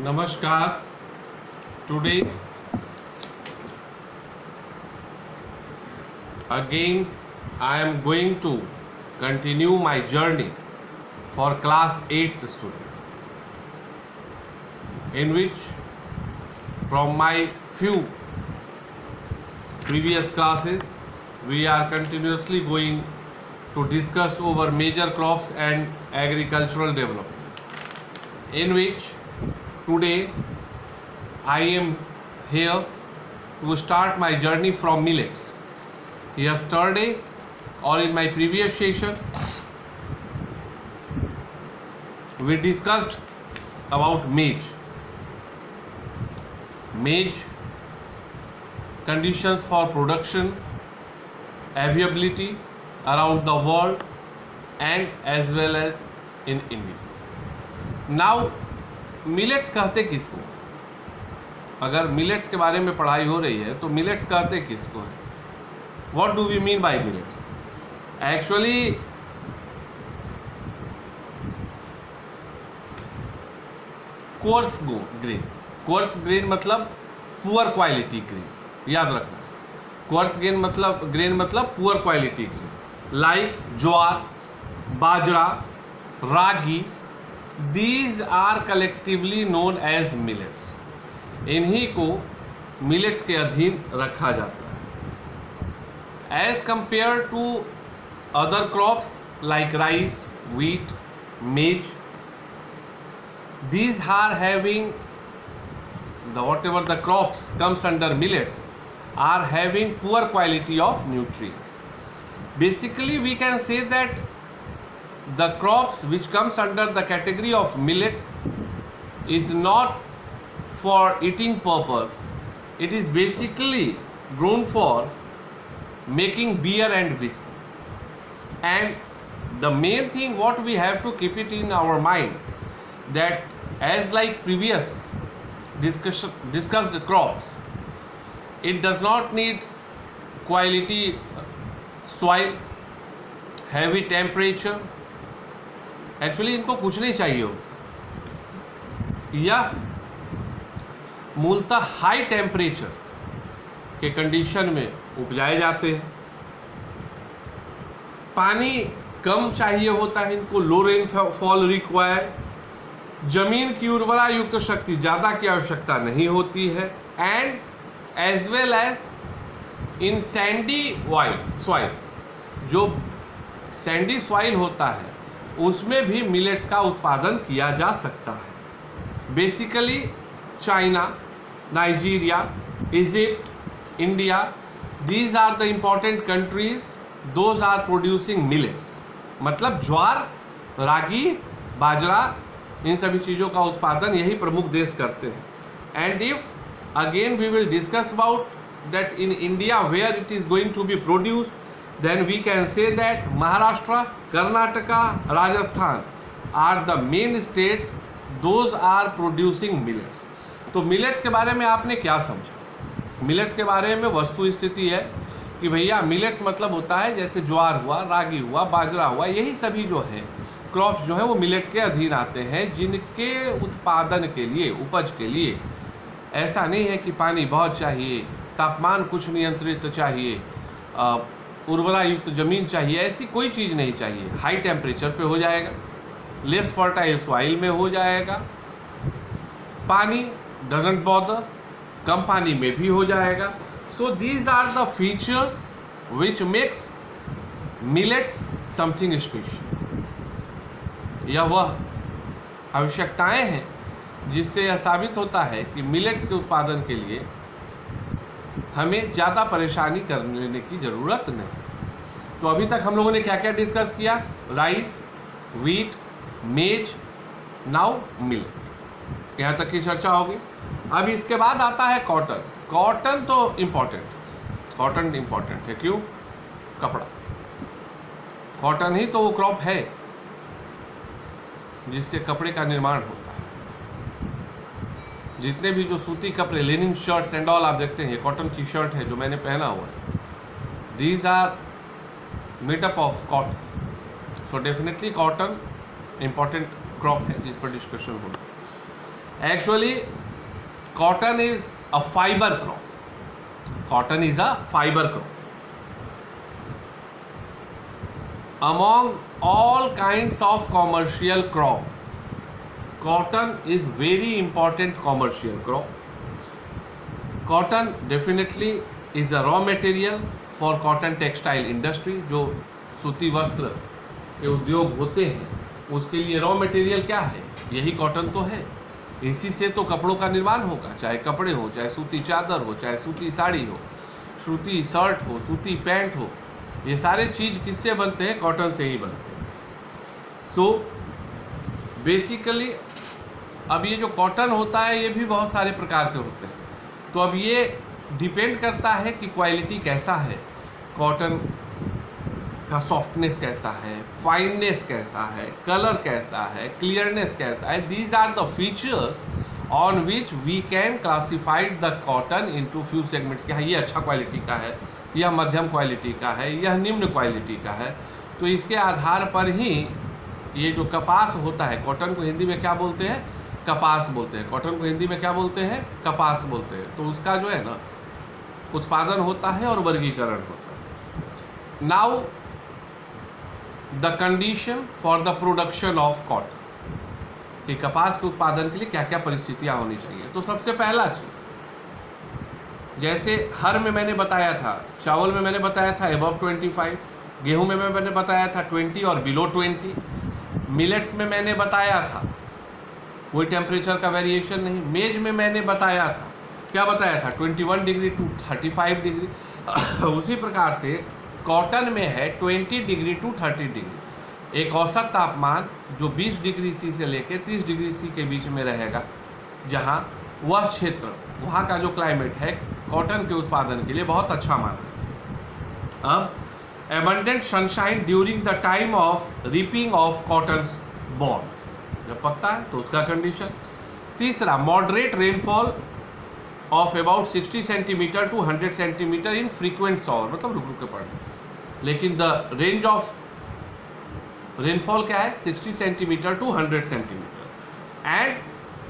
Namaskar. Today again I am going to continue my journey for class 8th student, in which from my few previous classes we are continuously going to discuss over major crops and agricultural development, in which today I am here to start my journey from millets. Yesterday or in my previous session we discussed about maize, conditions for production, availability around the world and as well as in India. Now millets कहते किसको? अगर millets के बारे में पढ़ाई हो रही है तो मिलेट्स कहते किसको है? What do we mean by millets? Actually coarse grain मतलब पुअर क्वालिटी ग्रेन, याद रखना। कोर्स ग्रेन मतलब poor quality grain, like jowar, bajra, ragi, these are collectively known as millets. इन्हीं को मिलेट्स के अधीन रखा जाता है। As compared to other crops like rice, wheat, maize, these are having whatever the crops comes under millets are having poor quality of nutrients. Basically we can say that the crops which comes under the category of millet is not for eating purpose. It is basically grown for making beer and whiskey. And the main thing what we have to keep it in our mind, that as like previous discussed crops, it does not need quality soil, heavy temperature. Actually इनको कुछ नहीं चाहिए हो, या मूलतः high temperature के condition में उपजाए जाते हैं। पानी कम चाहिए होता है इनको, लो रेनफॉल रिक्वायर, जमीन की उर्वरा युक्त शक्ति ज़्यादा की आवश्यकता नहीं होती है, and as well as in sandy soil, जो सैंडी सॉइल होता है उसमें भी मिलेट्स का उत्पादन किया जा सकता है। Basically China, Nigeria, Egypt, India, these are the important countries, those are producing millets. मतलब ज्वार, रागी, बाजरा, इन सभी चीज़ों का उत्पादन यही प्रमुख देश करते हैं। And if again we will discuss about that in India where it is going to be produced, then we can say that Maharashtra, Karnataka, Rajasthan are the main states, those are producing millets. तो millets के बारे में आपने क्या समझा? Millets के बारे में वस्तु स्थिति है कि भैया मिलेट्स मतलब होता है जैसे ज्वार हुआ, रागी हुआ, बाजरा हुआ, यही सभी जो है क्रॉप्स जो है वो मिलेट के अधीन आते हैं, जिनके उत्पादन के लिए, उपज के लिए ऐसा नहीं है कि पानी बहुत चाहिए, तापमान कुछ नियंत्रित चाहिए, उर्वरा युक्त जमीन चाहिए, ऐसी कोई चीज़ नहीं चाहिए। हाई टेम्परेचर पे हो जाएगा, लेस फर्टाइल सॉइल में हो जाएगा, पानी डजंट बॉदर, कम पानी में भी हो जाएगा। So these are the features which makes millets something special. यह वह आवश्यकताएं हैं जिससे यह साबित होता है कि मिलेट्स के उत्पादन के लिए हमें ज़्यादा परेशानी करने की ज़रूरत नहीं। तो अभी तक हम लोगों ने क्या क्या डिस्कस किया? राइस, व्हीट, मेज, नाउ मिलेट, यहाँ तक की चर्चा होगी। अब इसके बाद आता है कॉटन। कॉटन तो इम्पॉर्टेंट है। क्यों? कपड़ा। कॉटन ही तो वो क्रॉप है जिससे कपड़े का निर्माण होता है। जितने भी जो सूती कपड़े, लिनिन शर्ट्स एंड ऑल आप देखते हैं, ये कॉटन की शर्ट है जो मैंने पहना हुआ है, these are made up of cotton. So definitely cotton important crop है जिस पर डिस्कशन होगा। Actually, cotton is a fiber crop. Cotton is a fiber crop. Among all kinds of commercial crop, cotton is very important commercial crop. Cotton definitely is a raw material for cotton textile industry. जो सूती वस्त्र के उद्योग होते हैं उसके लिए raw material क्या है? यही कॉटन तो है। इसी से तो कपड़ों का निर्माण होगा, चाहे कपड़े हो, चाहे सूती चादर हो, चाहे सूती साड़ी हो, सूती शर्ट हो, सूती पैंट हो, ये सारे चीज किससे बनते हैं? कॉटन से ही बनते हैं। सो बेसिकली अब ये जो कॉटन होता है ये भी बहुत सारे प्रकार के होते हैं। तो अब ये डिपेंड करता है कि क्वालिटी कैसा है, कॉटन का सॉफ्टनेस कैसा है, फाइननेस कैसा है, कलर कैसा है, क्लियरनेस कैसा है। These are the features on which we can classified the cotton into few segments. क्या ये अच्छा क्वालिटी का है, यह मध्यम क्वालिटी का है, यह निम्न क्वालिटी का है। तो इसके आधार पर ही ये जो कपास होता है, कॉटन को हिंदी में क्या बोलते हैं? कपास बोलते हैं। कॉटन को हिंदी में क्या बोलते हैं? कपास बोलते हैं। तो उसका जो है ना उत्पादन होता है और वर्गीकरण होता है। Now the condition for the production of cotton, कि कपास के उत्पादन के लिए क्या क्या परिस्थितियां होनी चाहिए। तो सबसे पहला चीज, जैसे हर में मैंने बताया था, चावल में मैंने बताया था अबव 25, गेहूं में मैंने बताया था 20 और बिलो 20, मिलेट्स में मैंने बताया था कोई टेम्परेचर का वेरिएशन नहीं। मेज में मैंने बताया था, क्या बताया था? 21 डिग्री टू 35 डिग्री। उसी प्रकार से कॉटन में है 20 डिग्री टू 30 डिग्री, एक औसत तापमान जो 20 डिग्री सी से लेकर 30 डिग्री सी के बीच में रहेगा, जहां वह क्षेत्र, वहां का जो क्लाइमेट है कॉटन के उत्पादन के लिए बहुत अच्छा माना है। अब abundant sunshine during the time of reaping of cotton balls, जब पकता है तो उसका कंडीशन। तीसरा, moderate rainfall of about 60 centimetre to 100 centimetre in frequent shower, मतलब रुक रुक के पड़ना। लेकिन द रेंज ऑफ रेनफॉल क्या है? 60 सेंटीमीटर टू 100 सेंटीमीटर। एंड